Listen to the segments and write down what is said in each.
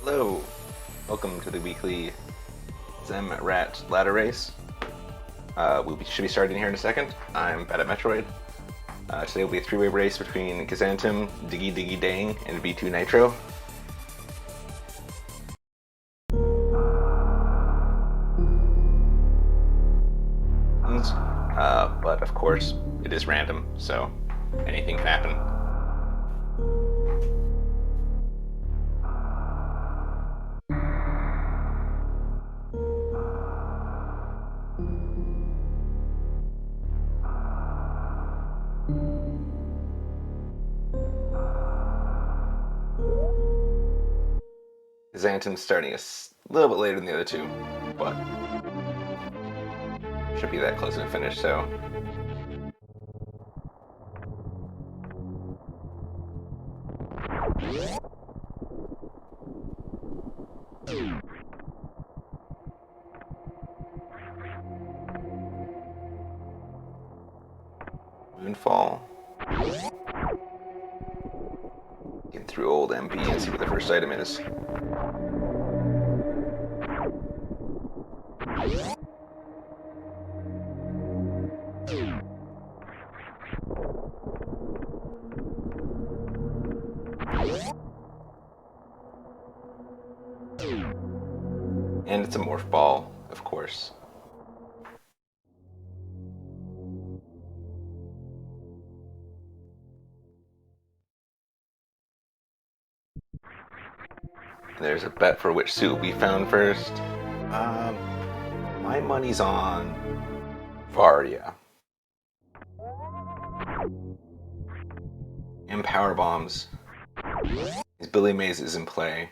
Hello, welcome to the weekly SMRAT ladder race. Should be starting here in a second. I'm bad at Metroid. Today will be a three-way race between Kazantum, Diggy Diggy Dang, and V2 Nitro. But of course, it is random, so anything can happen. Kazantum's starting a little bit later than the other two, but should be that close to finish, so. Moonfall. Get through old MP and see what the first item is. And it's a morph ball, of course. There's a bet for which suit will be found first. My money's on Varia. And power bombs. His Billy Mays is in play.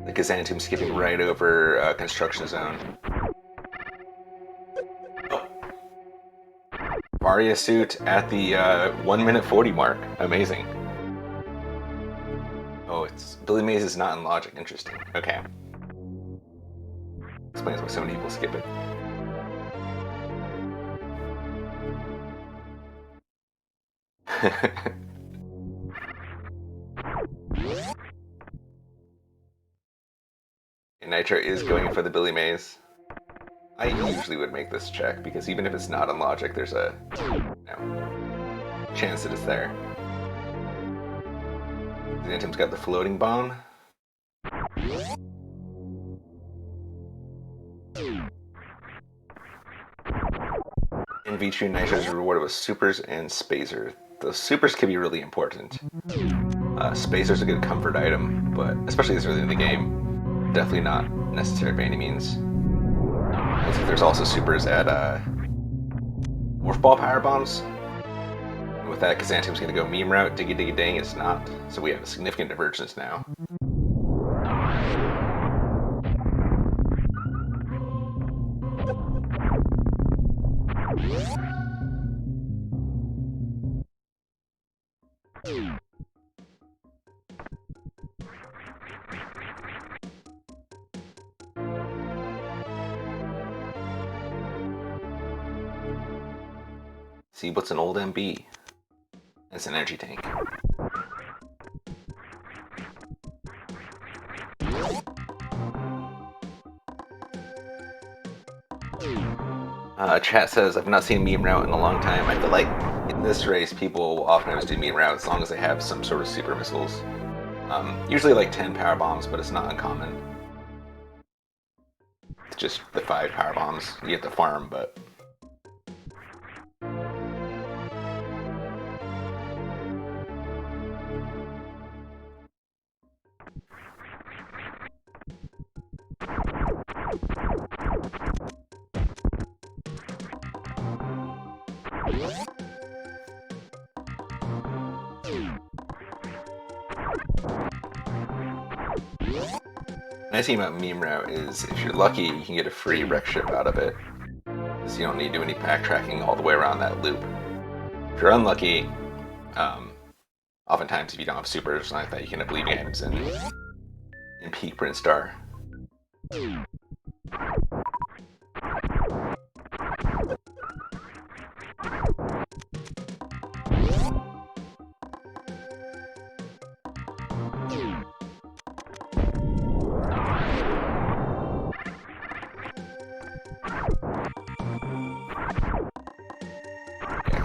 The Kazantum skipping right over construction zone. Oh. Varia suit at the 1 minute 40 mark. Amazing. Oh, it's Billy Mays is not in logic. Interesting. Okay. Explains why so many people skip it. Nitro is going for the Billy Mays. I usually would make this check because even if it's not on logic, there's a chance that it's there. Xantum's got the floating bomb. And V2 Nitro is rewarded with supers and spacers. Those supers can be really important. Spacer's a good comfort item, but especially this early in the game, definitely not necessary by any means. Looks like there's also supers at Morph Ball Power Bombs. And with that, Kazantum's going to go meme route. Diggy Diggy Dang, it's not. So we have a significant divergence now. See what's an old MB? It's an energy tank. Chat says, I've not seen meme route in a long time. I feel like in this race, people will oftentimes do meme route as long as they have some sort of super missiles. Usually like 10 power bombs, but it's not uncommon. It's just the 5 power bombs. You have to farm, but... Nice thing about meme route is if you're lucky, you can get a free wreck ship out of it. So you don't need to do any pack tracking all the way around that loop. If you're unlucky, oftentimes if you don't have supers like that, you can end up leaving items in Peak Print Star.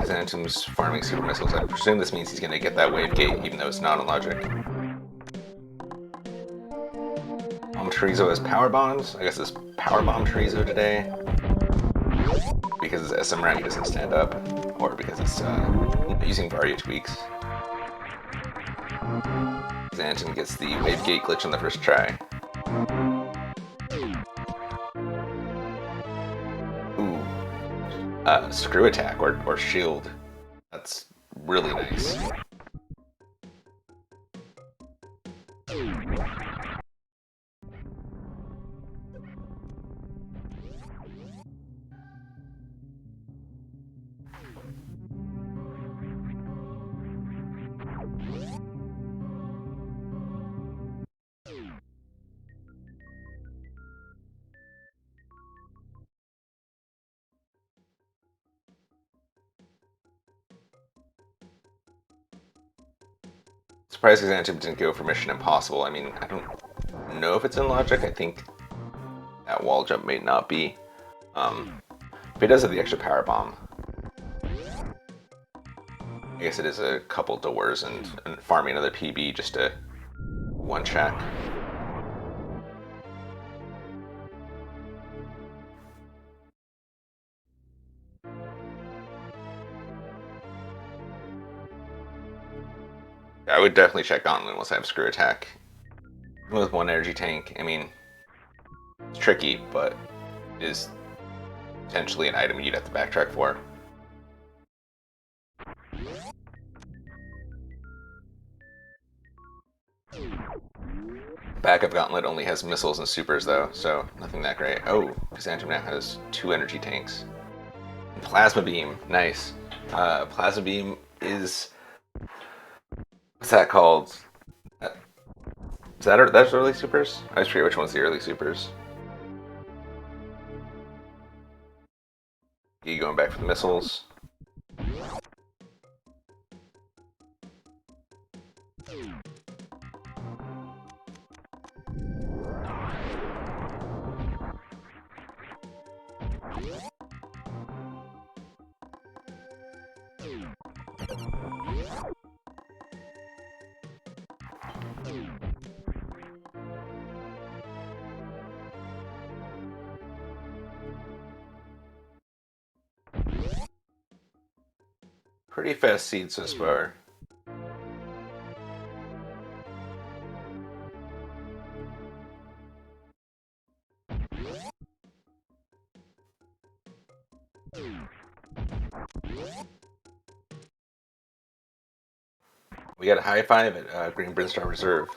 Xantum's farming super missiles. I presume this means he's going to get that wave gate, even though it's not on logic. Chorizo has power bombs. I guess it's power bomb Chorizo today. Because it's SMRAT, he doesn't stand up. Or because it's using Varia tweaks. Xantum gets the wave gate glitch on the first try. Ooh. Screw attack or shield. That's really nice. Surprised Xantum didn't go for Mission Impossible. I mean, I don't know if it's in logic. I think that wall jump may not be. But he does have the extra power bomb. I guess it is a couple doors and farming another PB just to one check. I would definitely check Gauntlet once I have Screw Attack. With one energy tank, I mean, it's tricky, but it is potentially an item you'd have to backtrack for. Backup Gauntlet only has missiles and supers though, so nothing that great. Oh, Xantum now has 2 energy tanks. And Plasma Beam, nice. Plasma Beam is... what's that called? That's early supers? I just forget which one's the early supers. You going back for the missiles? Pretty fast seed so far. We got a high five at Green Brinstar Reserve.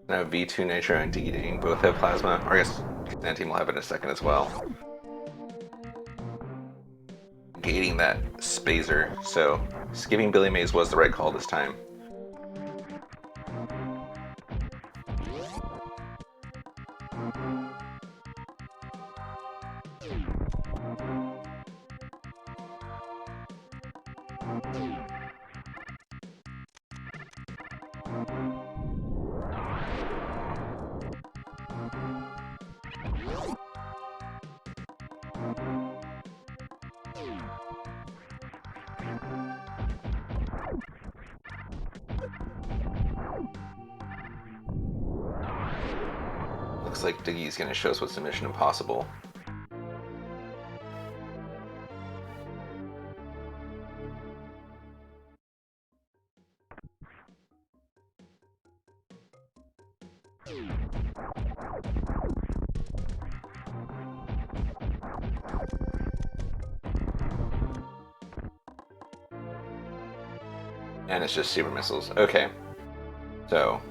Now V2 Nitro and D-Ding both have plasma. Or I guess Xantum will have it in a second as well. Gating that Spazer, so skipping Billy Mays was the right call this time. Looks like Diggy's gonna show us what's the Mission Impossible. And it's just super missiles. Okay. So,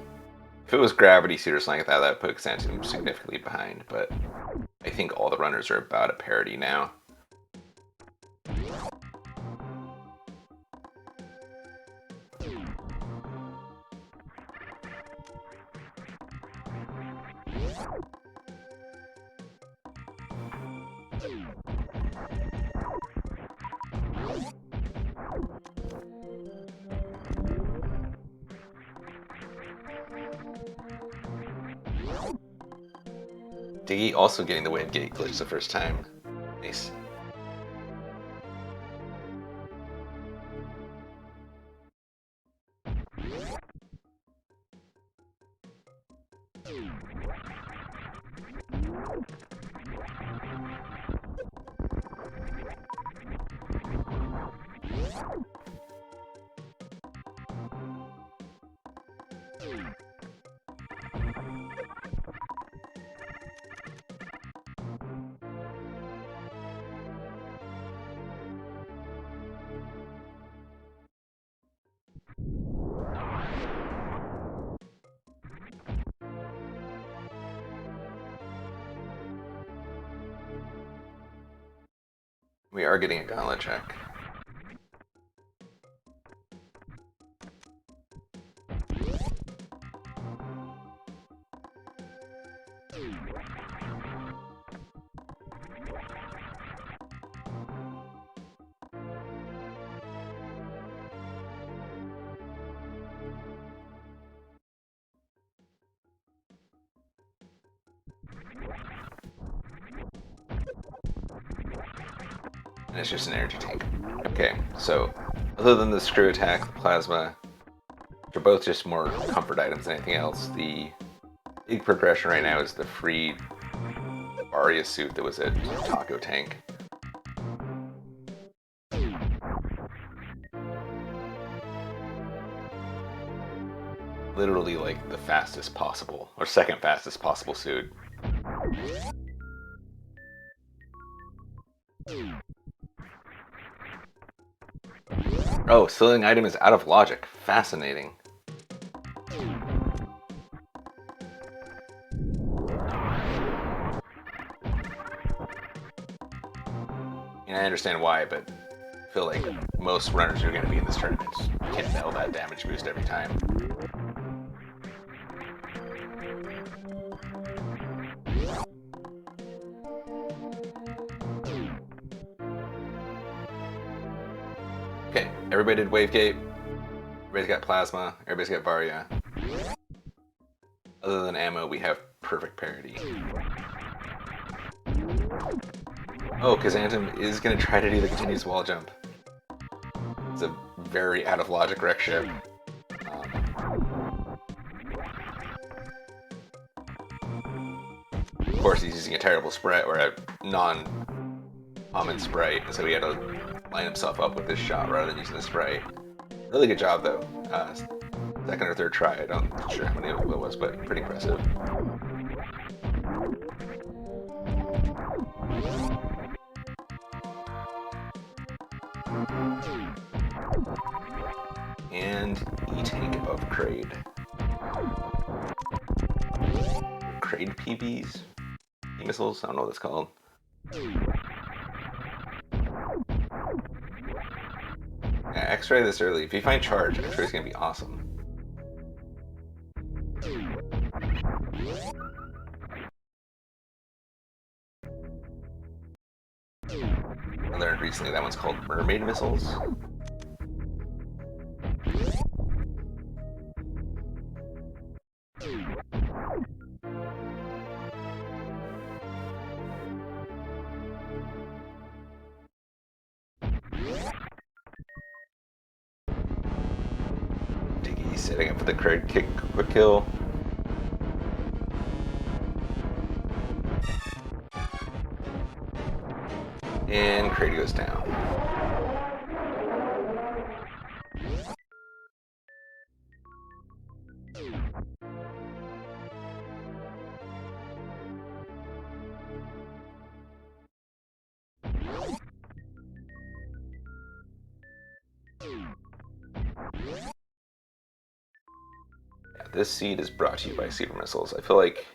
if it was gravity suit or something like that, that would put Xantum significantly behind, but I think all the runners are about at parity now. Diggy also getting the wave gate glitch the first time. Nice. We are getting a gauntlet check. And it's just an energy tank. Okay, so other than the screw attack, the plasma, which are both just more comfort items than anything else, the big progression right now is the free Aria suit that was a taco tank. Literally like the fastest possible, or second fastest possible suit. Oh, selling item is out of logic. Fascinating. And I understand why, but I feel like most runners who are going to be in this tournament can't nail that damage boost every time. Okay, everybody did wave gate. Everybody's got plasma. Everybody's got Varia. Other than ammo, we have perfect parity. Oh, because Anthem is going to try to do the continuous wall jump. It's a very out of logic wreck ship. Of course, he's using a terrible sprite, or a non-common sprite, so he had to line himself up with this shot rather than using the sprite. Really good job, though. Second or third try, I'm not sure how many it was, but pretty impressive. And E-Tank upgrade. Crade PBs? E-missiles? I don't know what it's called. Yeah, X-ray this early. If you find charge, X-ray's gonna be awesome. I learned recently that one's called mermaid missiles. Diggy setting up for the quick kill. And Crate goes down. Yeah, this seed is brought to you by Super Missiles. I feel like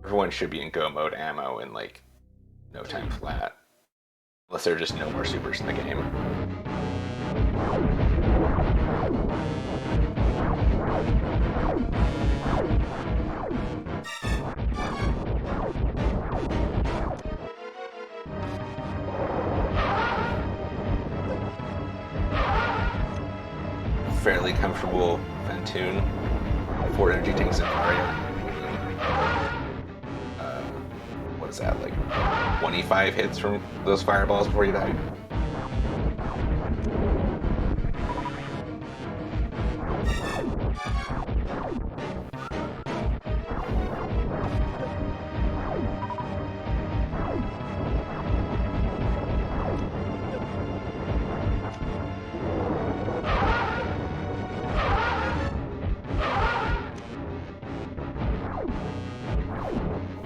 everyone should be in go mode ammo in like no time flat. Unless there are just no more supers in the game. Fairly comfortable Ventoon. 4 energy tanks in Aria. was that, like 25 hits from those fireballs before you die?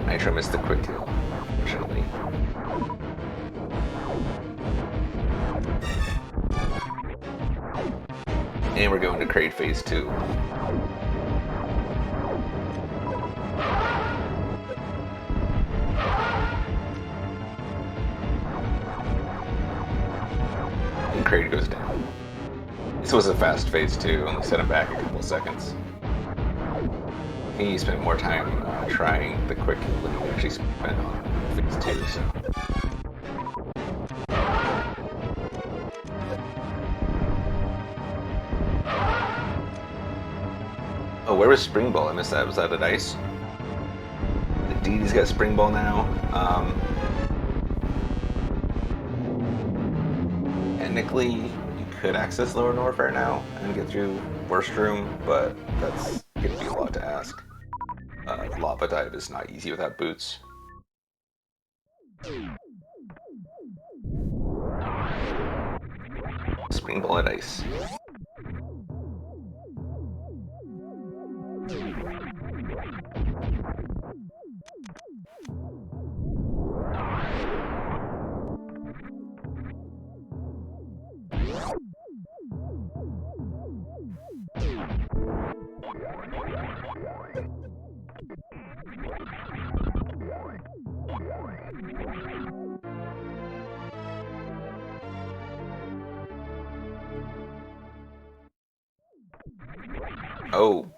Nitro missed the quick kill, unfortunately. And we're going to Kraid Phase 2. And Kraid goes down. This was a fast Phase 2, only set him back a couple seconds. He spent more time trying the quick kill than he actually spent on Phase 2, so. Oh, where was Spring Ball? I missed that. Was that a dice? The DD's got Spring Ball now. Technically, you could access Lower Norfair now and get through Worst Room, but that's going to be a lot to ask. Lava Dive is not easy without boots. Spring Ball at ice. Oh,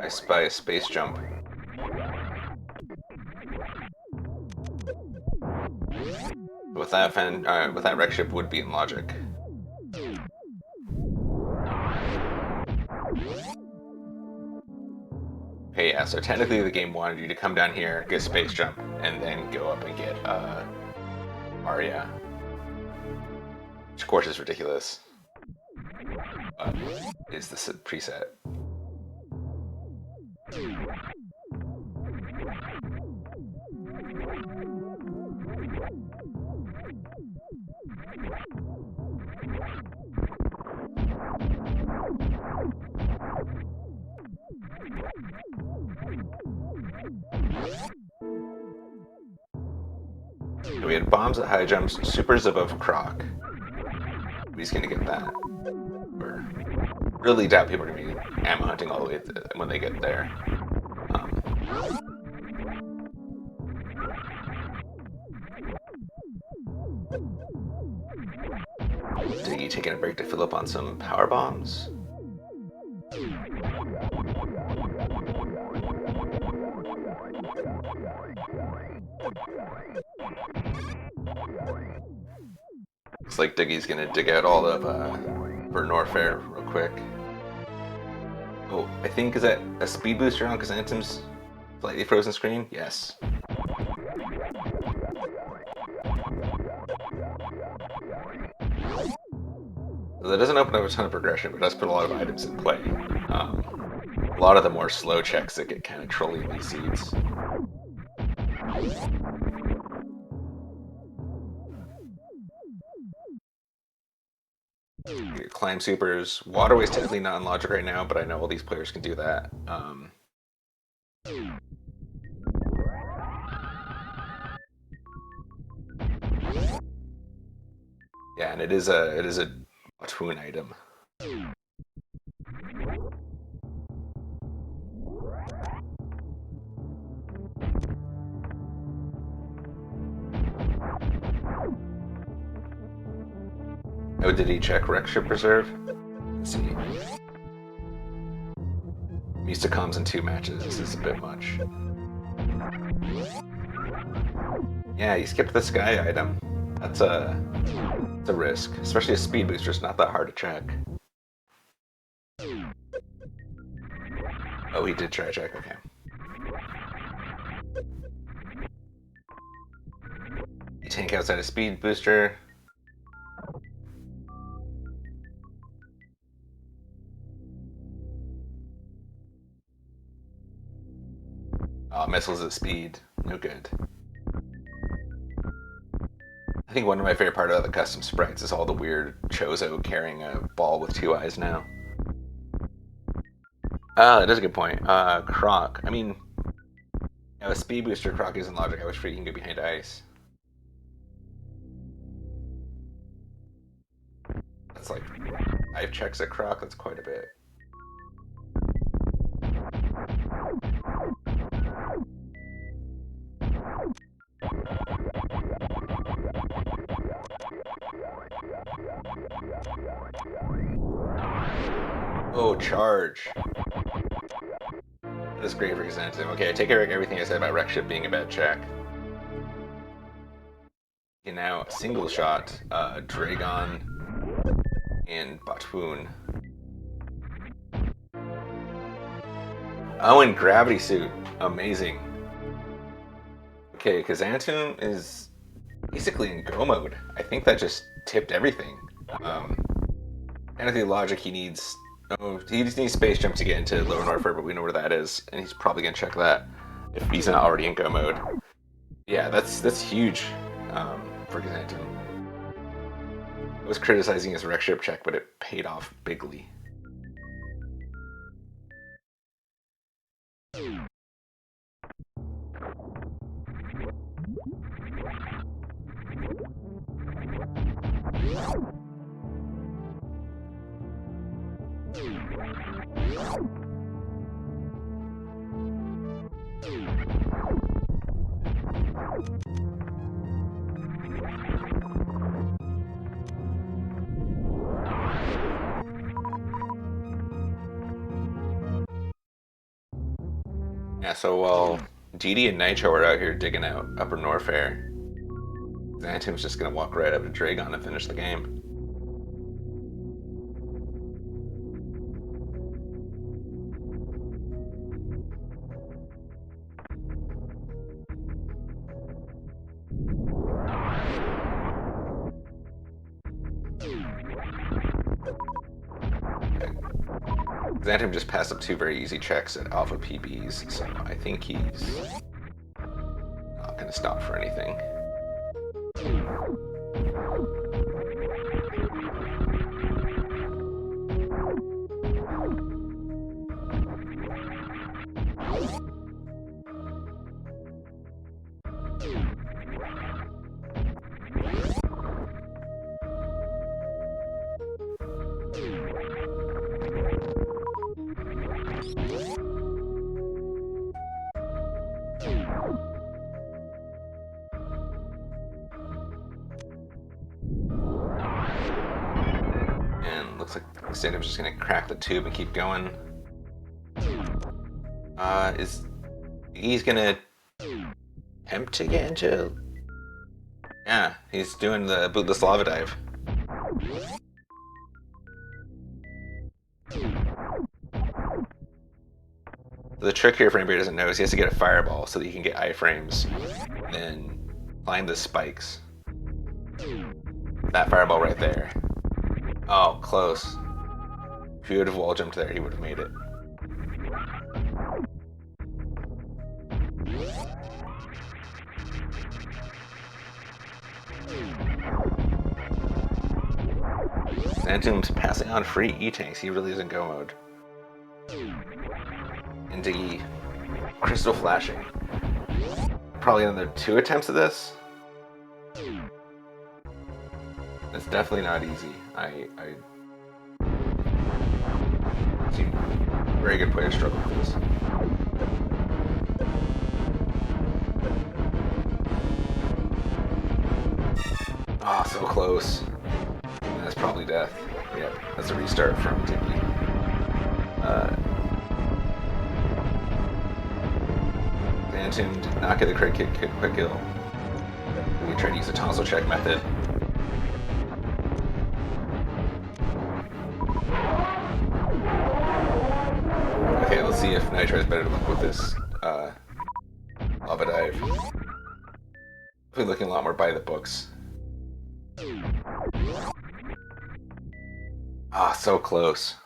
I spy a space jump. With that wreck ship would be in logic. Hey, yeah, so technically the game wanted you to come down here, get space jump, and then go up and get Arya. Which of course is ridiculous. But is the preset. We had bombs at high jumps, supers above Croc. He's gonna get that. Or really doubt people are gonna be ammo hunting all the way when they get there. Diggy taking a break to fill up on some power bombs. Looks like Diggy's gonna dig out all of for Norfair real quick. Oh, I think, is that a speed booster on Chrysanthem's slightly frozen screen? Yes. So that doesn't open up a ton of progression, but it does put a lot of items in play. A lot of the more slow checks that get kind of trolly in these seeds. Climb supers. Waterway's technically not in logic right now, but I know all these players can do that. Yeah, and it is a twin item. Oh, did he check Wreck Ship Reserve? Let's see. I'm used to comms in 2 matches. This is a bit much. Yeah, he skipped the sky item. That's a risk, especially a speed booster. It's not that hard to check. Oh, he did try to check. Okay. tank outside a speed booster. Oh, missiles at speed. No good. I think one of my favorite part about the custom sprites is all the weird Chozo carrying a ball with 2 eyes now. That is a good point. Croc. I mean, a speed booster Croc isn't logic. I wish he can go behind ice. That's like 5 checks at Croc. That's quite a bit. Oh, charge. That is great for Xantum. Okay, I take everything I said about Wreck Ship being a bad check. Okay, now single shot, Dragon and Batwoon. Oh, and Gravity Suit. Amazing. Okay, because Xantum is basically in go mode. I think that just tipped everything. Anything logic he needs. Oh, he just needs Space Jump to get into Lower Norfolk, but we know where that is, and he's probably gonna check that if he's not already in go mode. Yeah, that's huge for Xantum. I was criticizing his Wreck Ship check, but it paid off bigly. Yeah, so while Didi and Nitro are out here digging out Upper Norfair, Xantum's just gonna walk right up to Dragon and finish the game. Xantum just passed up 2 very easy checks at Alpha PBs, so I think he's not going to stop for anything. And looks like Xantum's just gonna crack the tube and keep going. He's gonna attempt to get into... Yeah, he's doing the bootless lava dive. The trick here for anybody who doesn't know is he has to get a fireball so that he can get iframes, then climb the spikes. That fireball right there. Oh, close. If he would have wall jumped there, he would have made it. Xantum's passing on free E-tanks. He really is in go mode. And Diggy, crystal flashing. Probably another 2 attempts at this. It's definitely not easy. I see very good players struggle with this. Ah, oh, so close. That's probably death. Yep, that's a restart from Diggy. Xantum did not get the quick kill. We tried to use the tonsil check method. Okay, let's see if Nitro has better luck with this lava dive. We're looking a lot more by the books. Ah, so close.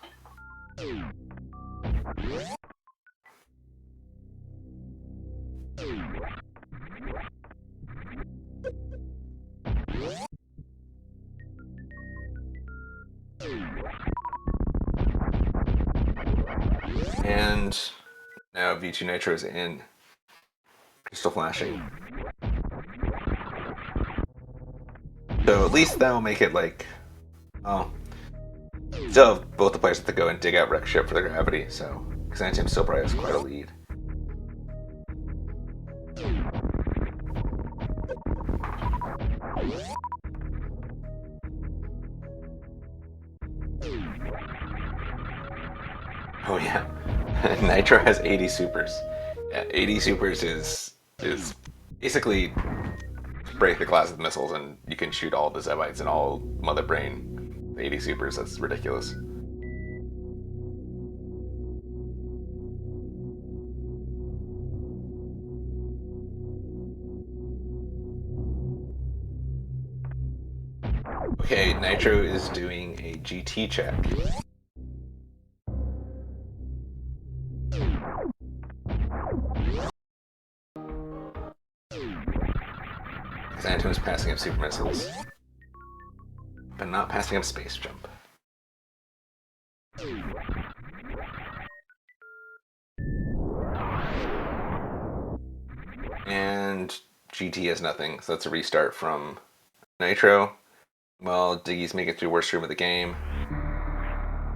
And now V2 Nitro is in. Crystal flashing. So at least that'll make it like, oh, still have both the players have to go and dig out wreck ship for the gravity. So Xantium still probably has quite a lead. Oh yeah, Nitro has 80 supers. Yeah, 80 supers is basically break the class with missiles and you can shoot all the Zebites and all Mother Brain. 80 supers, that's ridiculous. Okay, Nitro is doing a GT check. Xantium is passing up super missiles, but not passing up space jump. And GT has nothing, so that's a restart from Nitro. Well, Diggy's making it through worst room of the game.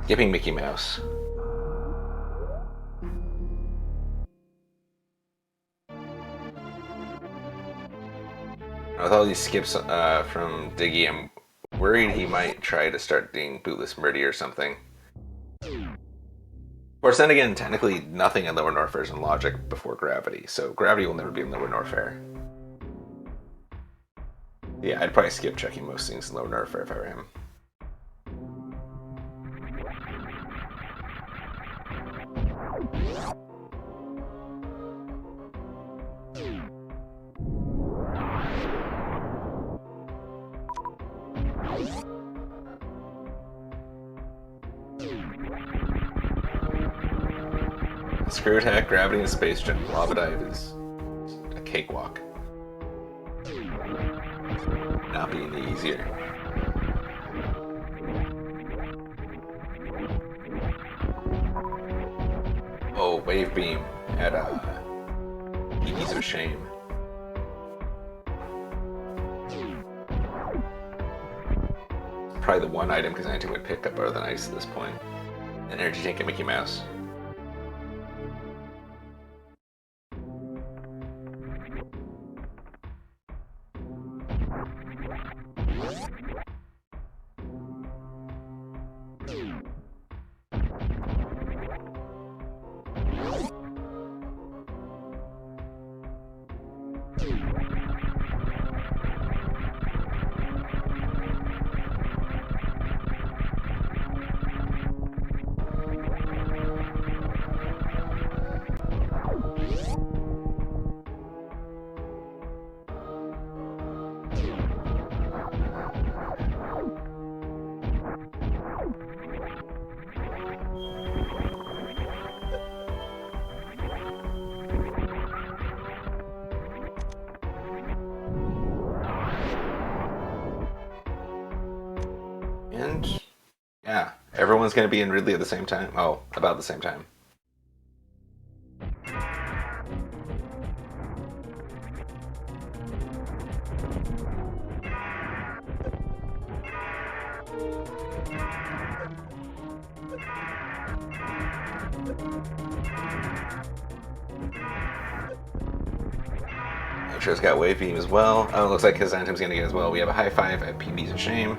Skipping Mickey Mouse. With all these skips from Diggy, I'm worried he might try to start doing bootless Murdy or something. Of course, then again, technically nothing in Lower Norfair is in logic before Gravity, so Gravity will never be in Lower Norfair. Yeah, I'd probably skip checking most things in Lower Norfair if I were him. Screw attack, gravity, and space jump. Lava dive is a cakewalk. Not being the easier. Oh, wave beam at Ease of Shame. Probably the one item because Xantium would pick up other than ice at this point. An energy tank and Mickey Mouse. And yeah, everyone's going to be in Ridley at the same time. Oh, about the same time. Nitro's got Wave Beam as well. Oh, it looks like his Xantium's going to get as well. We have a high five at PB's of Shame.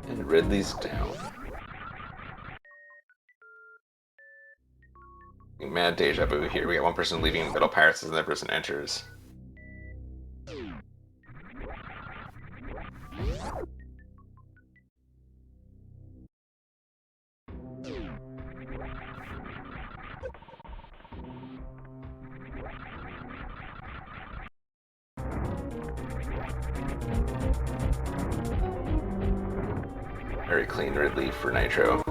And Ridley's down. mad deja vu here. We got one person leaving middle parts and the other person enters. Very clean Ridley for Nitro.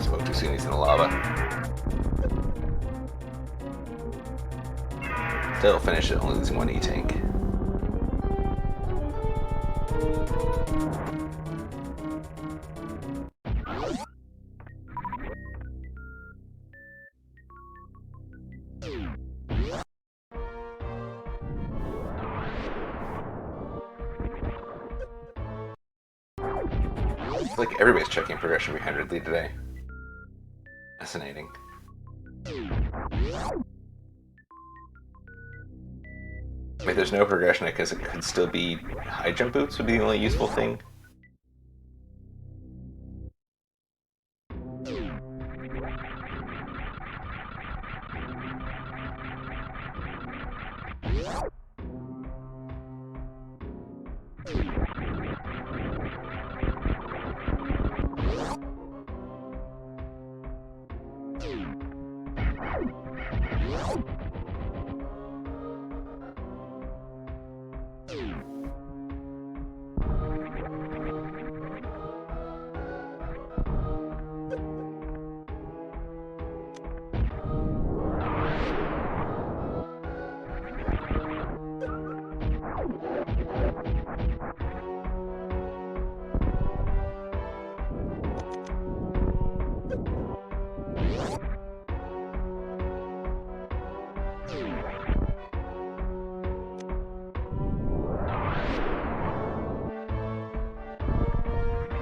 Spoke too soon, he's in the lava. Still finish it, only losing one E-tank. It's like everybody's checking progression behind Ridley today. Fascinating. I mean, there's no progression because it could still be high jump boots would be the only useful thing.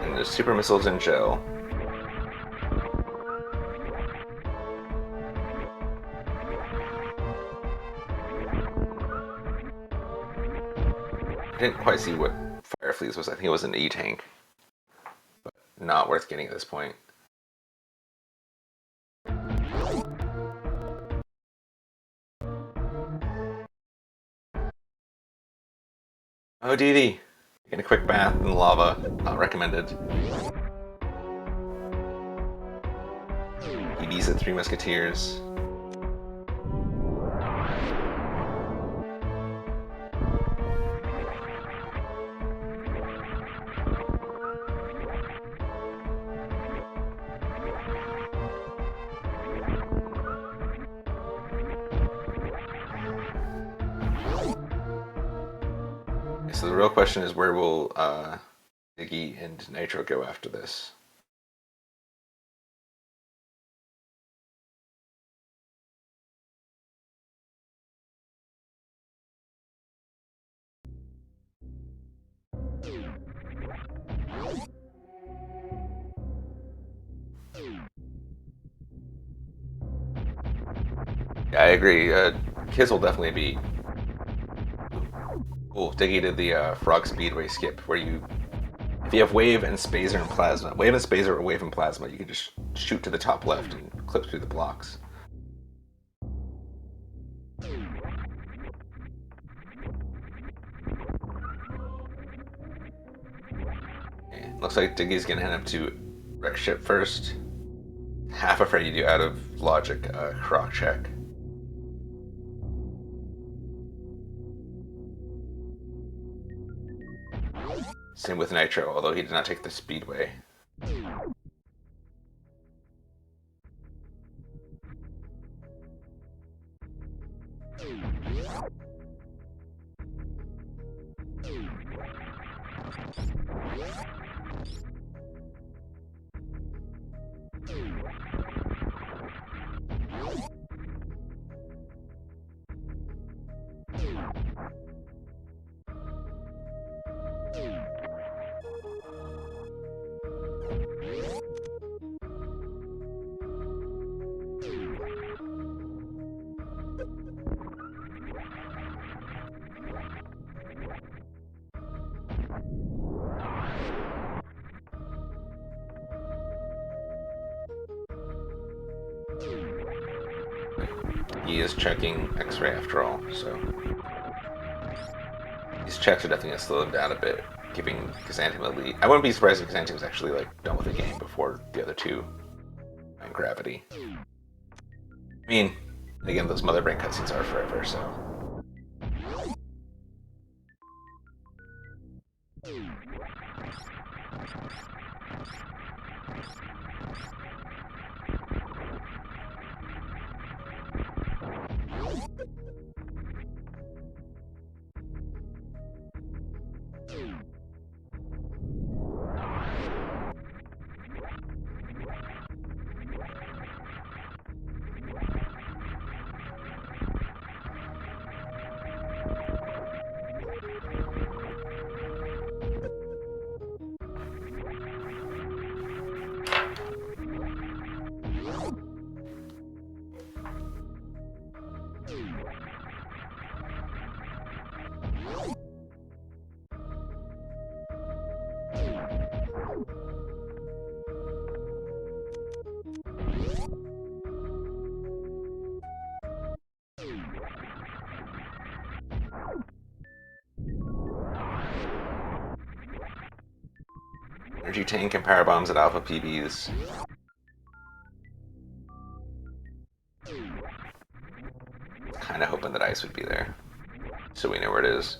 And there's super missiles in gel. I didn't quite see what Fire Fleas was. I think it was an E-tank. But not worth getting at this point. Oh, Dee Dee. Get a quick bath in the lava. Not recommended. EB's at Three Musketeers. So the real question is, where will Iggy and Nitro go after this? Yeah, I agree. Kids will definitely be. Oh, Diggy did the Frog Speedway skip, where if you have Wave and Spazer and Plasma, Wave and Spazer or Wave and Plasma, you can just shoot to the top left and clip through the blocks. Okay, looks like Diggy's gonna head up to wreck ship first. Half afraid you do out of logic croc check. Same with Nitro, although he did not take the Speedway. is checking X-ray after all, so these checks are definitely gonna slow them down a bit, giving Chrysanthemum a lead. I wouldn't be surprised if Chrysanthemum was actually like done with the game before the other two and Gravity. I mean, again, those Mother Brain cutscenes are forever, so. Energy tank and power bombs at Alpha PBs. Kind of hoping that ice would be there, so we know where it is.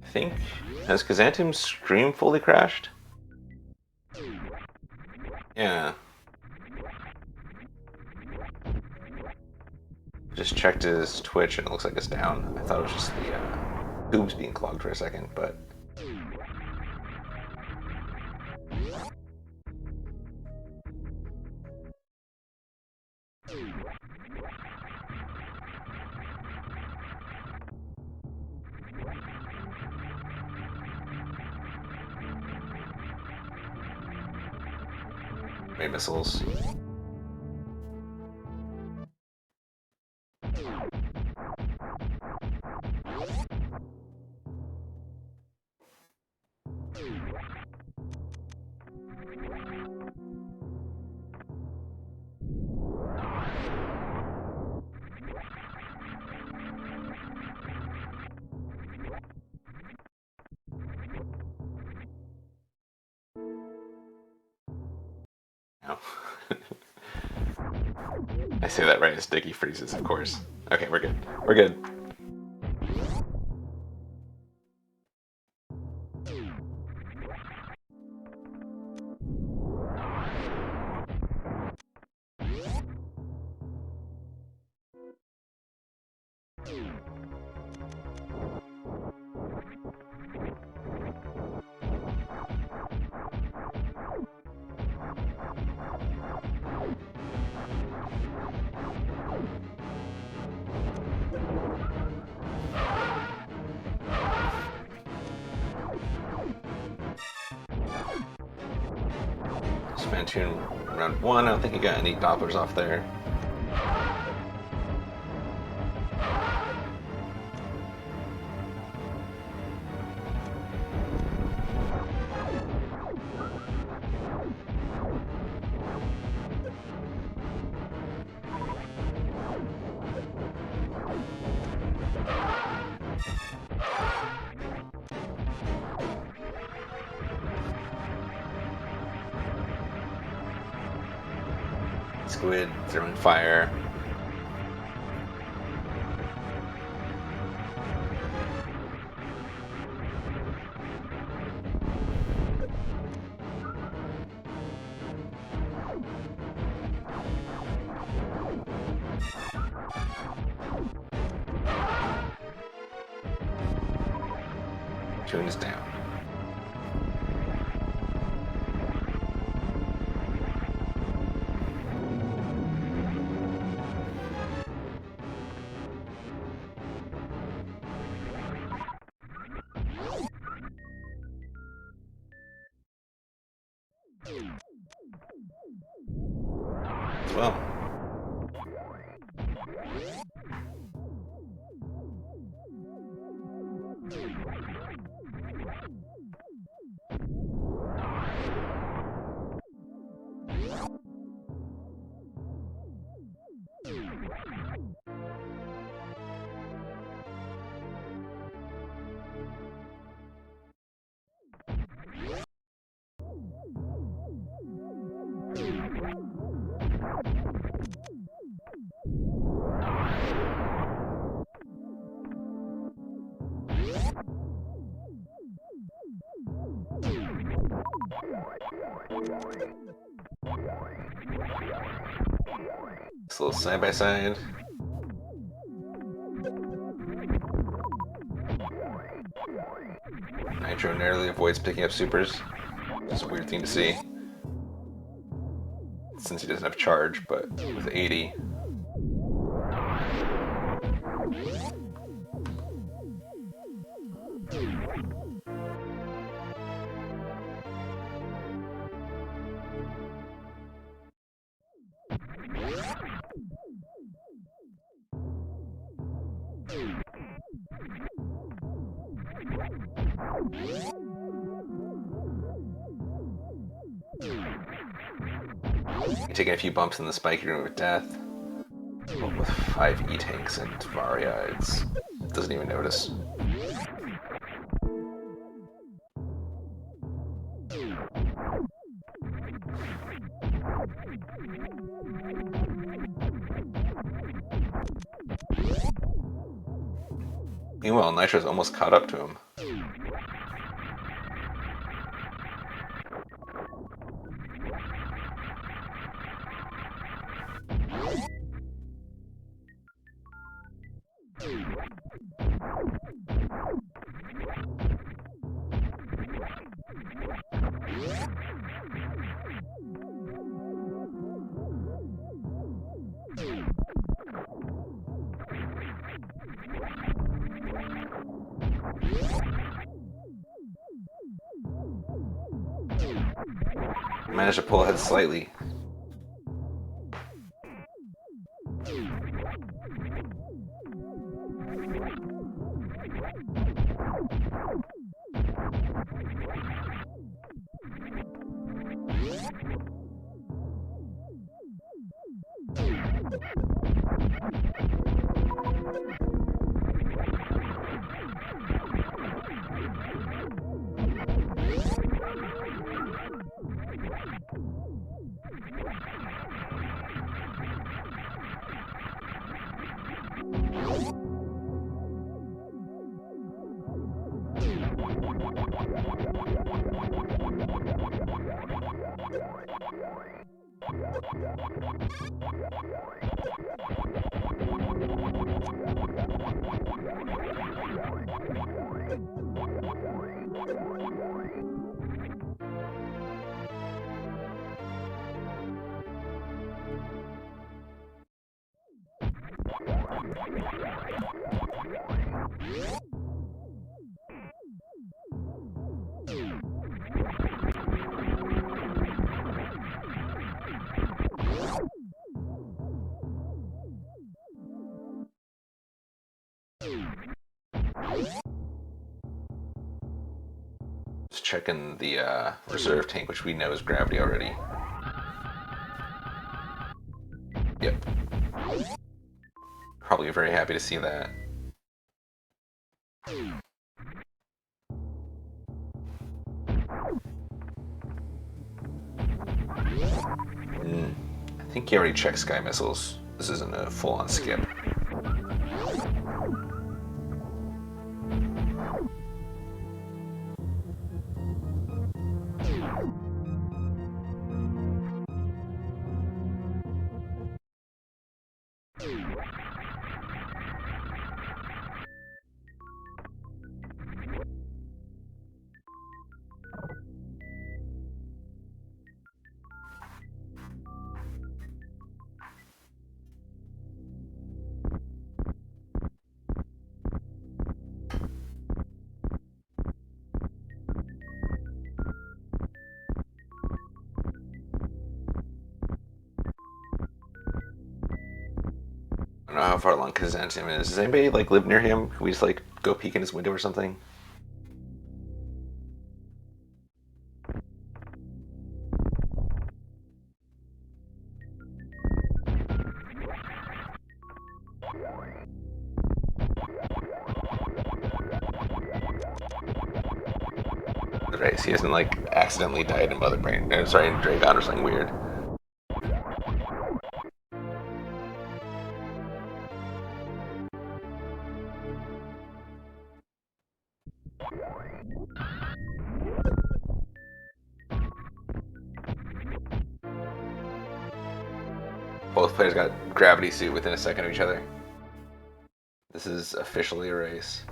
I think, has Chrysanthemum's stream fully crashed? Yeah. Just checked his Twitch and it looks like it's down. I thought it was just the tubes being clogged for a second, but... Ray missiles. No. I say that right as Dicky freezes, of course. Okay, we're good. We're good. Spantoon round 1, I don't think he got any Dopplers off there. Squid throwing fire. Tune is down. As well. This little side by side. Nitro narrowly avoids picking up supers. It's a weird thing to see, since he doesn't have charge, but with 80. Taking a few bumps in the spiky room with death. But with 5 E-tanks and Varia, it doesn't even notice. Meanwhile, Nitro's almost caught up to him. Managed to pull ahead slightly. Just checking the reserve tank, which we know is gravity already. Yep. Probably very happy to see that. I think he already checked Sky Missiles. This isn't a full-on skip. I don't know how far along Chrysanthemum is. Does anybody like live near him? Can we just like go peek in his window or something? Right, so he hasn't like accidentally died in Mother Brain. Sorry, in Dragon or something weird. Both players got gravity suit within a second of each other. This is officially a race.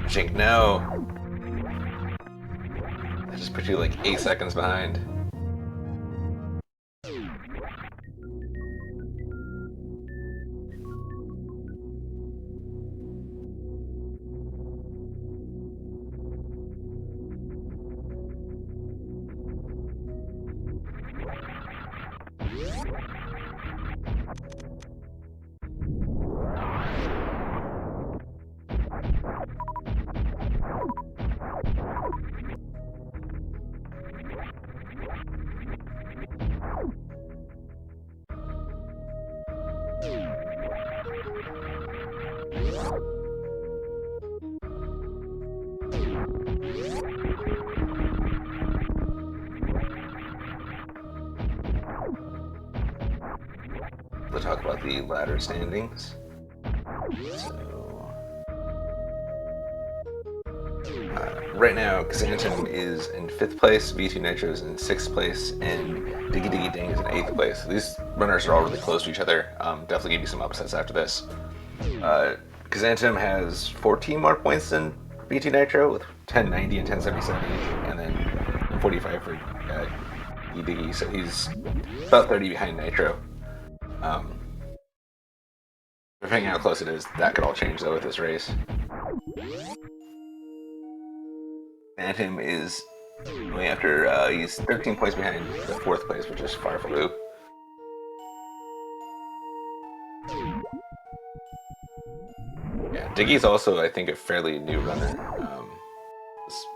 Jink, no! I just put you like 8 seconds behind. We'll talk about the ladder standings. So, right now, Xanton is in 5th place, V2 Nitro is in 6th place, and Diggy Diggy Ding is in 8th place. These runners are all really close to each other. Definitely give you some upsets after this. Xanton has 14 more points than V2 Nitro with 1090 and 1077 each, and then 45 for Diggy Diggy, so he's about 30 behind Nitro. Depending on how close it is, that could all change though with this race. Phantom is going after, he's 13 points behind the 4th place, which is Farfaloo. Yeah, Diggy's also, I think, a fairly new runner. It's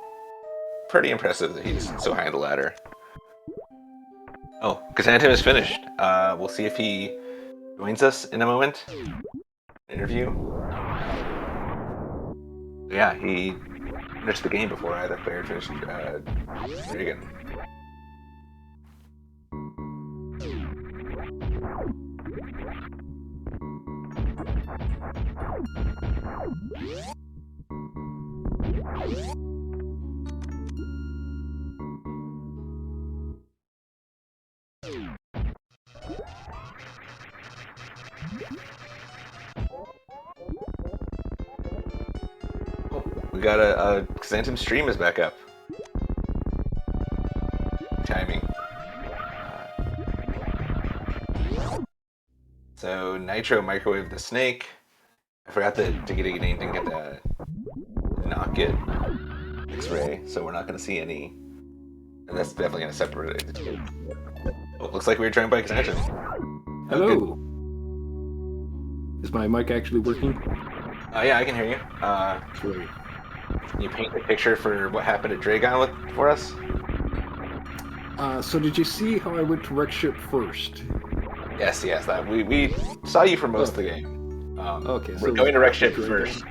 pretty impressive that he's so high on the ladder. Oh, Chrysanthemum is finished. We'll see if he joins us in a moment. Interview. Yeah, he finished the game before either player finished Dragon. We got a Xantum stream is back up. Timing. So Nitro microwaved the snake. I forgot that Diggy Diggy Ding didn't get the not get X-ray, so we're not going to see any. And that's definitely going to separate the two. Oh, looks like we were joined by Xantum. Hello. Is my mic actually working? Yeah, I can hear you. Great. Can you paint the picture for what happened at Dragon for us? So did you see how I went to wreck ship first? Yes, that we saw you for most of the game. Okay, we're so going to wreck ship first.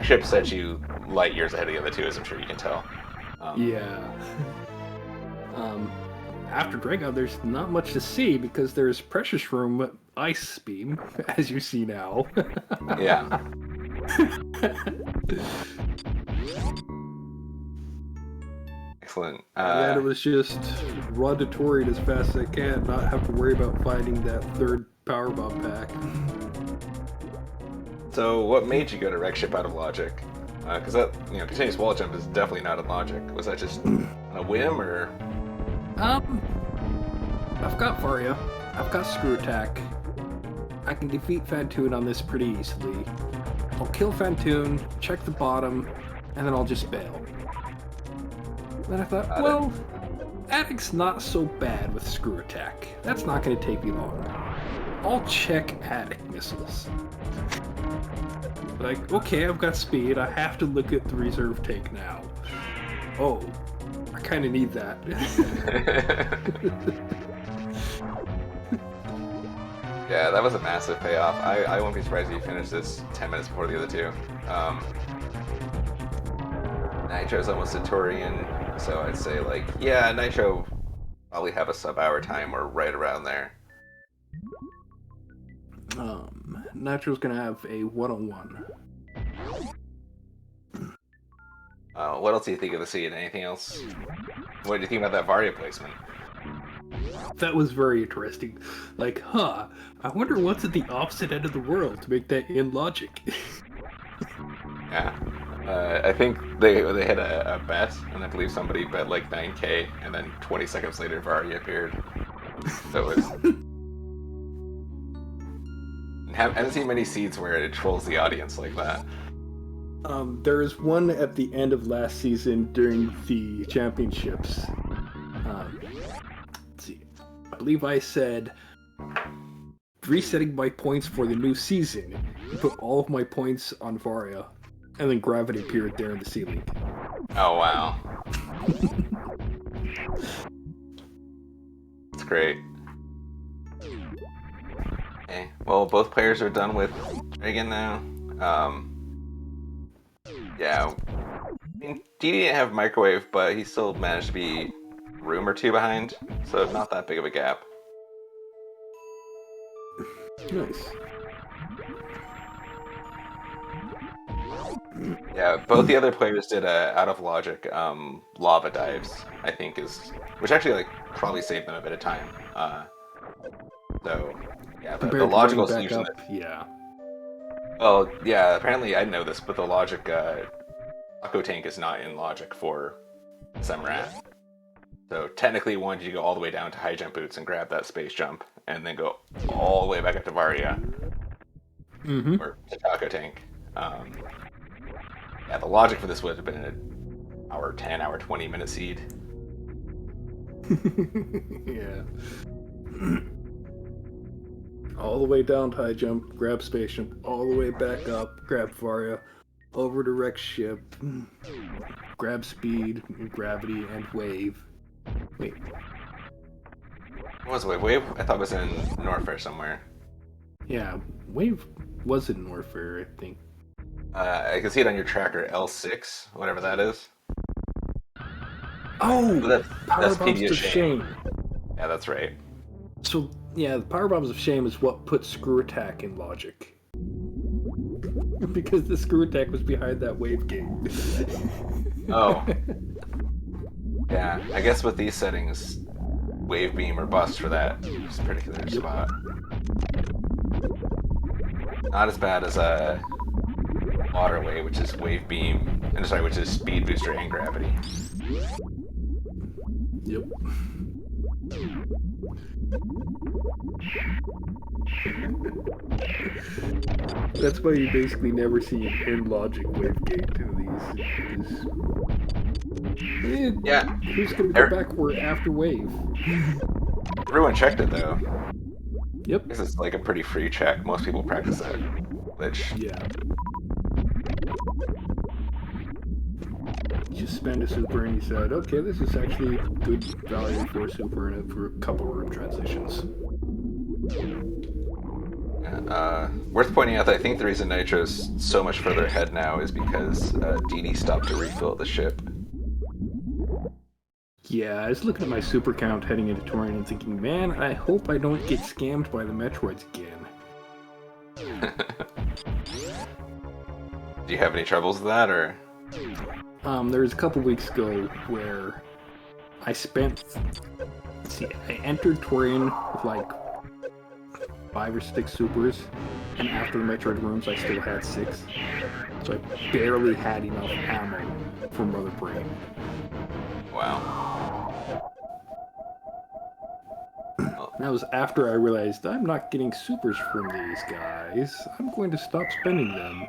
Ship set you light years ahead of the other two, as I'm sure you can tell. Yeah. After Dragon, there's not much to see because there's Precious Room Ice Beam, as you see now. Yeah. Excellent. And then it was just run to Torian as fast as I can, not have to worry about finding that third power bomb pack. So, what made you go to wreck ship out of logic? Because that, continuous wall jump is definitely not in logic. Was that just a whim, or? I've got Varia. I've got Screw Attack. I can defeat Fantoon on this pretty easily. I'll kill Fantoon, check the bottom, and then I'll just bail. Then I thought, well, Attic's not so bad with Screw Attack. That's not going to take me long. I'll check Attic missiles. Like, okay, I've got speed. I have to look at the reserve tank now. Oh, I kind of need that. Yeah, that was a massive payoff. I won't be surprised if you finish this 10 minutes before the other two. Nitro's almost a Torian, so I'd say, like, yeah, Nitro probably have a sub-hour time or right around there. Nitro's gonna have a 1-on-1. What else do you think of the scene? Anything else? What do you think about that Varia placement? That was very interesting. Like, I wonder what's at the opposite end of the world to make that in logic. Yeah. I think they had a bet, and I believe somebody bet like 9K, and then 20 seconds later Varia appeared. So it was... I haven't seen many seeds where it trolls the audience like that. There is one at the end of last season during the championships. Let's see. I believe I said resetting my points for the new season. Put all of my points on Varia, and then Gravity appeared there in the ceiling. Oh wow. That's great. Okay, well, both players are done with Dragon now. Yeah, I mean, DD didn't have microwave, but he still managed to be a room or two behind, so not that big of a gap. Nice. Yeah, both the other players did out of logic lava dives, I think which actually like probably saved them a bit of time. So yeah, the logical solution. Yeah. Well, yeah, apparently I know this, but the logic Taco Tank is not in logic for SMRAT. So technically, you wanted you to go all the way down to high jump boots and grab that space jump, and then go all the way back up to Varia or to Taco Tank. Yeah, the logic for this would have been an hour 10, hour 20 minute seed. Yeah. All the way down to high jump, grab space jump, all the way back up, grab Varia, over to wreck ship, grab speed, gravity, and wave. Wait. What was Wave? Wave? I thought it was in Norfair somewhere. Yeah, wave was in Norfair, I think. I can see it on your tracker, L6, whatever that is. Oh, that's Power Bombs PD of Shame. Yeah, that's right. So, yeah, the Power Bombs of Shame is what put Screw Attack in logic. Because the Screw Attack was behind that wave gate. Oh. Yeah, I guess with these settings, Wave Beam or Bust for that particular spot. Not as bad as Waterway, which is Wave Beam, and sorry, which is Speed Booster and Gravity. Yep. That's why you basically never see an in logic wave gate to these. Yeah. Who's gonna go backward after wave? Everyone checked it though. Yep. This is like a pretty free check. Most people practice that. Which yeah. You just spend a super and you said, okay, this is actually good value for a super and for a couple room transitions. Worth pointing out that I think the reason Nitro's so much further ahead now is because DD stopped to refill the ship. Yeah, I was looking at my super count heading into Torian and thinking, man, I hope I don't get scammed by the Metroids again. Do you have any troubles with that, or? There was a couple weeks ago where I spent. See, I entered Torian with like 5 or 6 supers, and after the Metroid rooms, I still had 6. So I barely had enough ammo for Mother Brain. Wow. And that was after I realized I'm not getting supers from these guys. I'm going to stop spending them.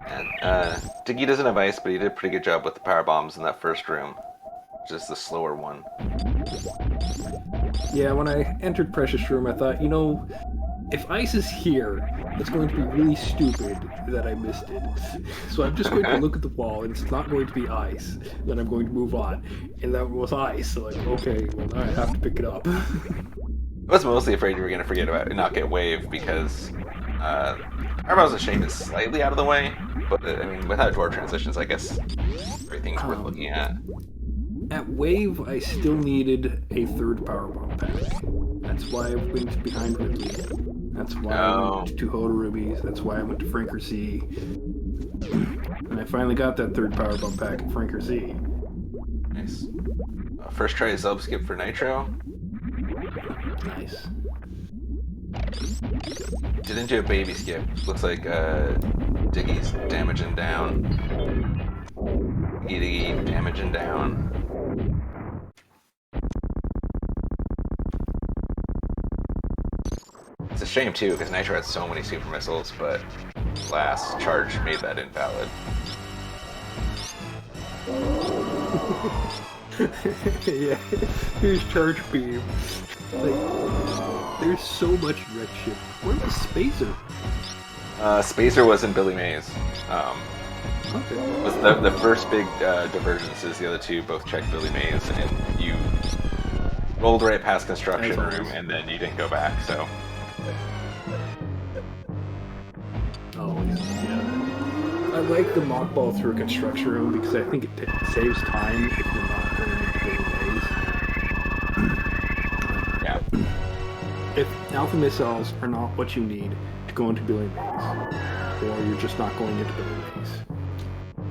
And Diggy doesn't have ice, but he did a pretty good job with the power bombs in that first room, which is the slower one. Yeah, when I entered Precious Room, I thought, you know, if ice is here, it's going to be really stupid that I missed it. So I'm just going to look at the wall, and it's not going to be ice. Then I'm going to move on. And that was ice. So like, okay, well now I have to pick it up. I was mostly afraid you were going to forget about it and not get wave because Armow's a shame is slightly out of the way, but I mean, without door transitions, I guess everything's worth looking at. At Wave, I still needed a 3rd power bomb pack. That's why I went behind Ridley. That's why I went to Hodorubis. That's why I went to Franker C. And I finally got that 3rd power bomb pack at Franker C. Nice. First try sub skip for Nitro. Nice. Didn't do a baby skip. Looks like Diggy's damaging down. Diggy damaging down. It's a shame too, because Nitro had so many super missiles, but last charge made that invalid. Yeah, here's Charge Beam. Like, there's so much red shit. Where was Spacer? Spacer was in Billy Mays. Okay. Was the first big divergences. The other two both checked Billy Mays, and you rolled right past construction room, and then you didn't go back. So. Always, yeah. I like the mock ball through a construction room because I think it saves time if you're not going into Billy Mays. Yeah. If alpha missiles are not what you need to go into Billy Mays, or you're just not going into Billy Mays,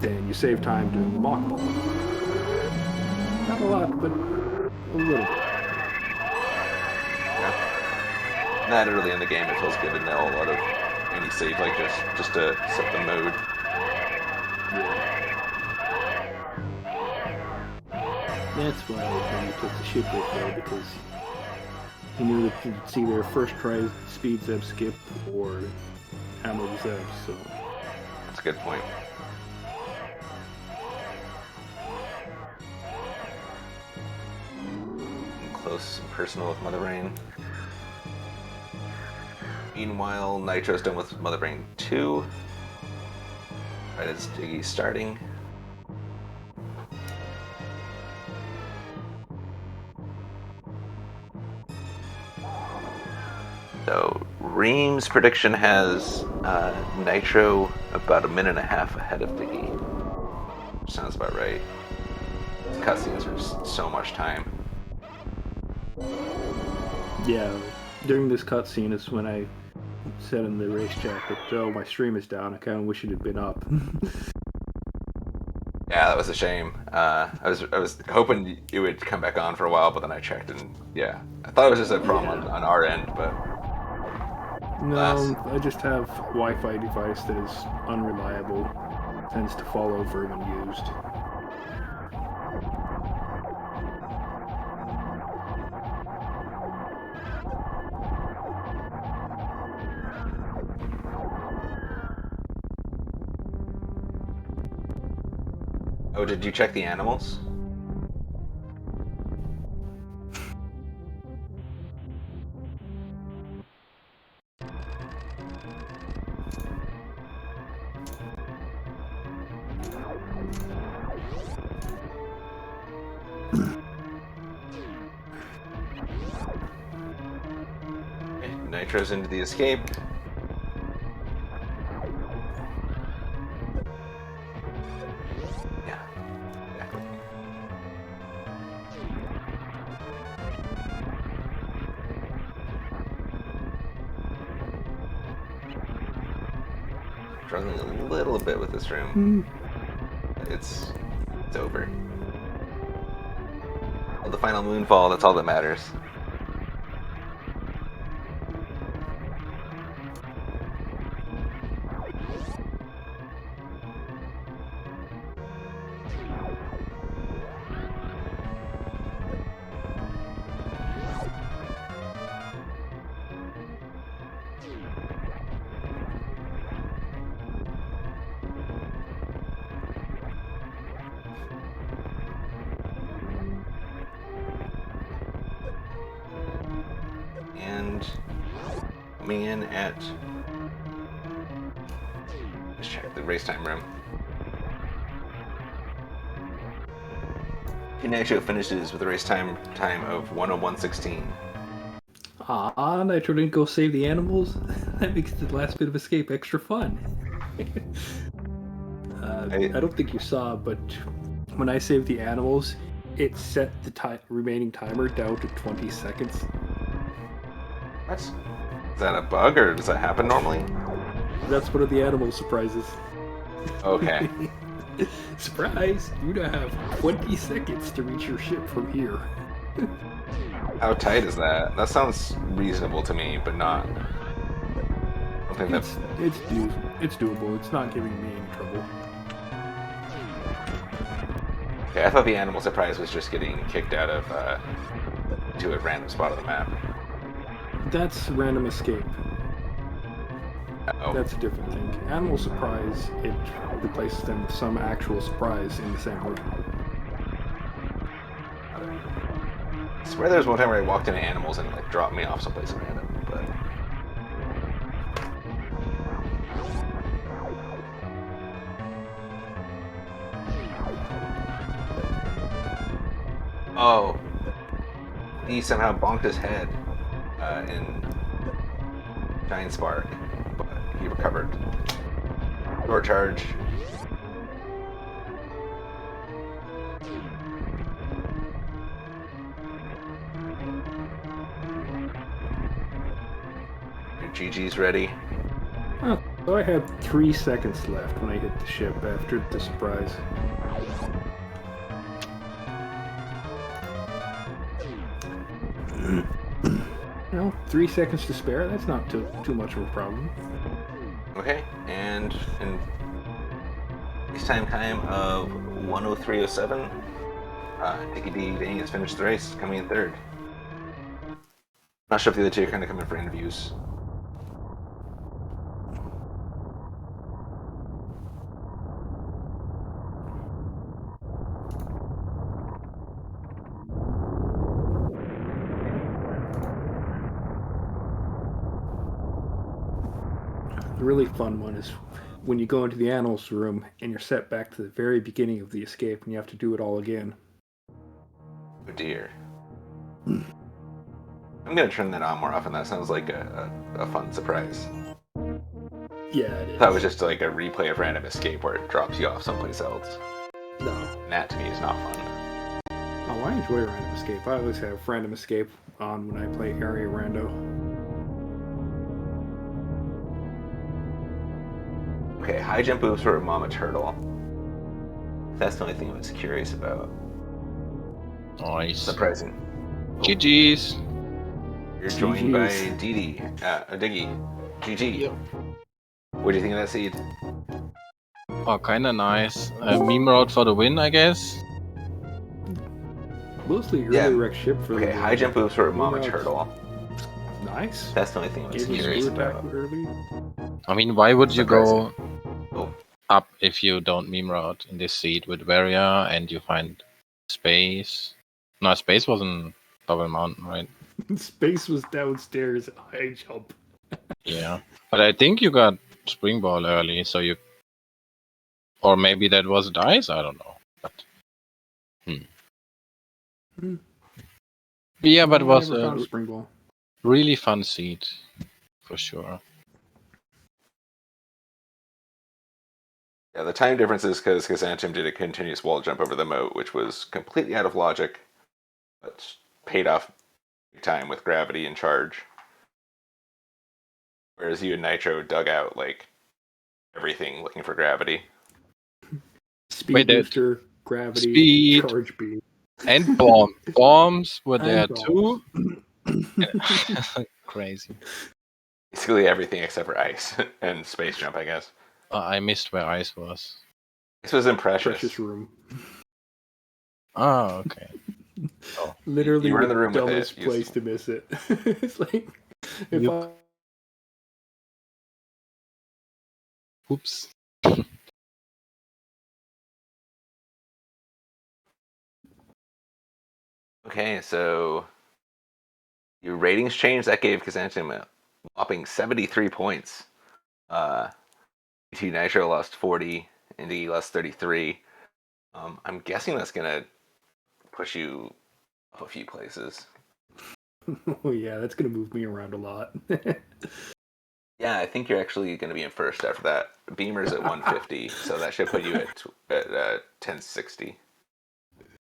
then you save time doing the mock ball. Not a lot, but a little bit. Not early in the game, it feels good to know a lot of any save like this, just to set the mode. That's why I took the ship with there, because he knew that it's either first try speed zeb skip or ammo zeb, so. That's a good point. Close and personal with Mother Brain. Meanwhile, Nitro's done with Mother Brain 2. Right as Diggy's starting. So, Ream's prediction has Nitro about a minute and a half ahead of Diggy. Sounds about right. These cutscenes are just so much time. Yeah, during this cutscene is when I said in the race chat that, oh, my stream is down. I kind of wish it had been up. Yeah, that was a shame. I was hoping it would come back on for a while, but then I checked and yeah, I thought it was just a problem on our end, but no, I just have a Wi-Fi device that is unreliable, tends to fall over when used. Oh, did you check the animals? Okay, Nitro's into the escape. Yeah, exactly. Struggling a little bit with this room. It's over. Well, the final moonfall, that's all that matters. And coming in at, let's check the race time room. Nitro finishes with a race time of 1:01:16. Nitro didn't go save the animals. That makes the last bit of escape extra fun. I don't think you saw, but when I saved the animals, it set the remaining timer down to 20 seconds. What? Is that a bug, or does that happen normally? That's one of the animal surprises. Okay. Surprise! You now have 20 seconds to reach your ship from here. How tight is that? That sounds reasonable to me, but not. I don't think that's. It's doable. It's not giving me any trouble. Okay, I thought the animal surprise was just getting kicked out of to a random spot on the map. That's random escape. Oh. That's a different thing. Animal surprise, it replaces them with some actual surprise in the same room. I swear there was one time where I walked into animals and it like dropped me off someplace random, but. Oh. He somehow bonked his head in Giant Spark, but he recovered. Short charge. Your GG's ready. Oh, so I had 3 seconds left when I hit the ship after the surprise. Well, 3 seconds to spare, that's not too much of a problem. Okay, and in race time of 1:03:07, Dickie D Dang has finished the race, coming in third. Not sure if the other two are kind of coming for interviews. The really fun one is when you go into the animals room and you're set back to the very beginning of the escape and you have to do it all again. Oh dear. I'm gonna turn that on more often. That sounds like a fun surprise. Yeah, it is. That was just like a replay of Random Escape where it drops you off someplace else. No. And that to me is not fun. Oh, I enjoy Random Escape. I always have Random Escape on when I play Area Rando. Okay, high jump boost for Mama Turtle. That's the only thing I was curious about. Nice. Surprising. GG's. You're joined by GG's. Diggy. GG. Yep. What do you think of that seed? Oh, kinda nice. Meme route for the win, I guess. Mostly early Yeah. wreck ship for Okay, the high jump boost for Mama routes. Turtle. Nice. That's the only thing I was Gave me curious screw attack about. early. I mean, why would you go Oh, up if you don't meme route in this seed with Varia and you find space? No, space wasn't double mountain, right? Space was downstairs at high jump. Yeah. But I think you got springboard early, so you. Or maybe that was dice, I don't know. But. Yeah, but it No, I was never found a a spring ball. really fun seed, for sure. yeah, the time difference is because Chrysanthemum did a continuous wall jump over the moat, which was completely out of logic, but paid off big time with gravity and charge. Whereas you and Nitro dug out like everything looking for gravity. Speed Wait, that- booster, gravity, Speed. charge beam, And bombs were there and too. bombs. Crazy. Basically everything except for ice and space jump, I guess. I missed where ice was. This was impressive. Precious room. Oh, okay. Oh. Literally You were in the room with dumbest it. place to miss it. It's like if Yep. Oops. Okay, so your ratings changed. That gave Kazantim a whopping 73 points. T Nitro lost 40, Indy lost 33. I'm guessing that's gonna push you up a few places. oh yeah, that's gonna move me around a lot. Yeah, I think you're actually going to be in first after that. Beamer's at 150, so that should put you at 1060,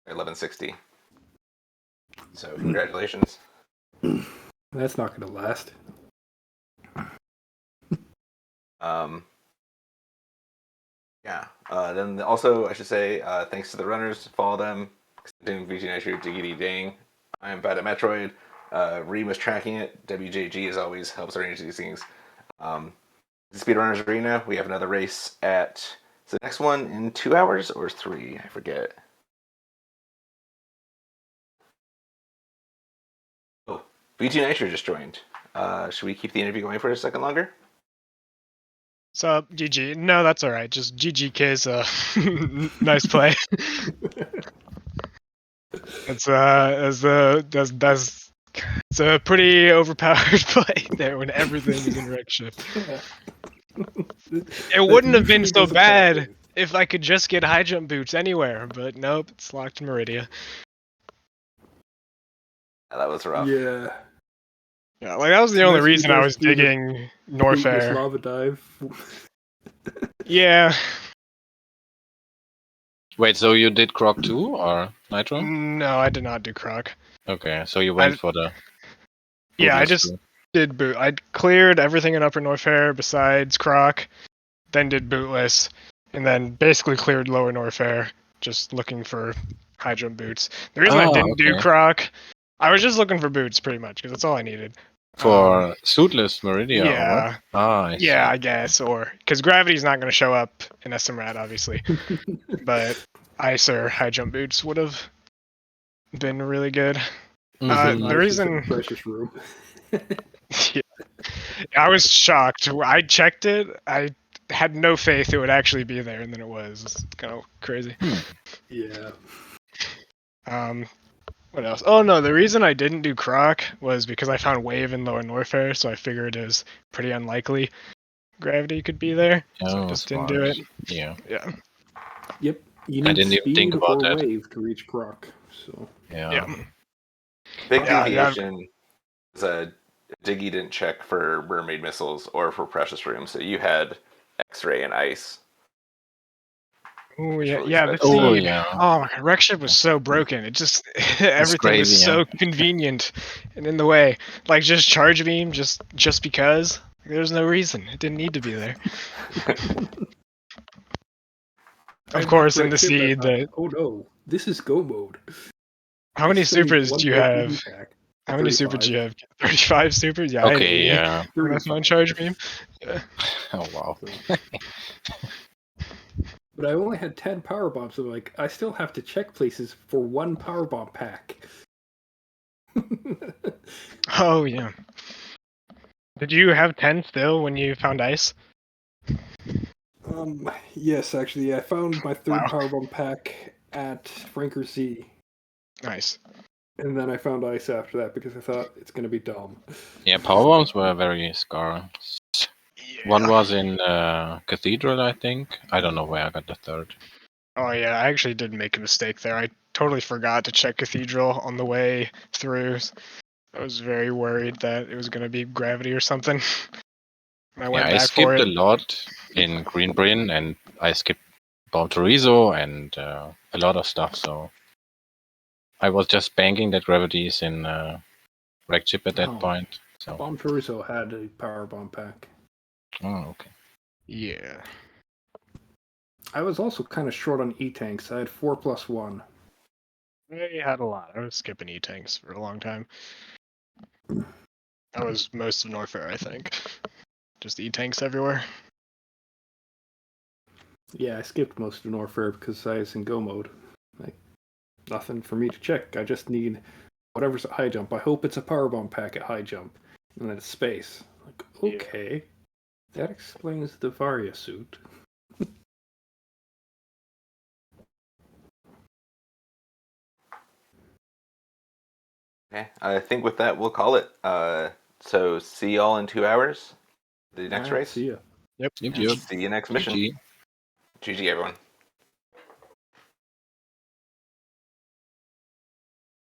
1160. So congratulations. That's not gonna last. Yeah. Then also I should say thanks to the runners. Follow them. Doing VG Nitro, Diggity Dang. I'm bad at Metroid. Reem was tracking it. WJG as always helps arrange these things. Speedrunners Arena. We have another race at the next one in 2 hours or 3. I forget. Oh, VG Nitro just joined. Should we keep the interview going for a second longer? So GG. No, that's all right. Just GGK's nice play. It's it's a pretty overpowered play there when everything is in wreck shift. It wouldn't have been so bad if I could just get high jump boots anywhere, but nope, it's locked in Meridia. Yeah, that was rough. Yeah. Yeah, like that was the only Unless you reason I guys was do the digging Norfair. lava dive. Yeah. Wait, so you did Croc too, or Nitro? No, I did not do Croc. Okay, so you went for the. Yeah, I bootless just route. did boot. I cleared everything in Upper Norfair besides Croc, then did bootless, and then basically cleared Lower Norfair, just looking for high jump boots. The reason I didn't do okay. Croc, I was just looking for boots pretty much because that's all I needed. For suitless Meridia. Or Yeah. what? I see. Yeah, I guess, or because gravity's not going to show up in SMRAT, obviously, but ice or high jump boots would have been really good. Mhm. The reason Precious room. yeah. I was shocked. I checked it. I had no faith it would actually be there, and then it was. It's kind of crazy. Yeah. What else? Oh no, the reason I didn't do Croc was because I found Wave in Lower Norfair, so I figured it was pretty unlikely gravity could be there. So I Oh, just smart. didn't do it. Yeah. Yeah. Yep. You I need didn't even speed think about or that. wave to reach Croc. So Yeah. Yeah. Big Yeah, deviation is Diggy didn't check for mermaid missiles or for precious room, so you had X-ray and ice. Oh It's yeah, really yeah. The special. Oh seed. yeah. Oh my god, wreck ship was so broken. It just everything was crazy, so yeah. convenient and in the way. Like just charge beam, just because. There's no reason. It didn't need to be there. Of course, in the seed, that oh no, this is go mode. how many I saved supers one do you more have? PV pack. How many supers do you 35. have? 35 supers? Yeah. Okay, yeah. That's on 35. charge beam. Yeah. Oh wow. But I only had 10 power bombs, so like I still have to check places for one power bomb pack. Oh yeah. Did you have 10 still when you found ice? Yes, actually, I found my third Wow. power bomb pack at Franker C, Nice. and then I found ice after that because I thought it's gonna be dumb. Yeah, power bombs were very scarce. Yeah. One was in Cathedral, I think. I don't know where I got the third. Oh yeah, I actually did make a mistake there. I totally forgot to check Cathedral on the way through. I was very worried that it was going to be gravity or something. I went I back for skipped it. a lot in Green Bryn, and I skipped Bomb Chorizo and a lot of stuff. So I was just banking that gravity is in Wreck Chip at that Oh. point. So Bomb Chorizo had a power bomb pack. oh, okay. Yeah. I was also kind of short on E-tanks. I had 4+1. I had a lot. I was skipping E-tanks for a long time. That was most of Norfair, I think. Just E-tanks everywhere. Yeah, I skipped most of Norfair because I was in go mode. Like, nothing for me to check. I just need whatever's at high jump. I hope it's a power bomb pack at high jump. And then it's space. Like, okay. That explains the Varia suit. Okay, I think with that we'll call it. So see y'all in 2 hours. The next Alright, race. see ya. Yep. Thank you. See you next mission. GG. GG everyone.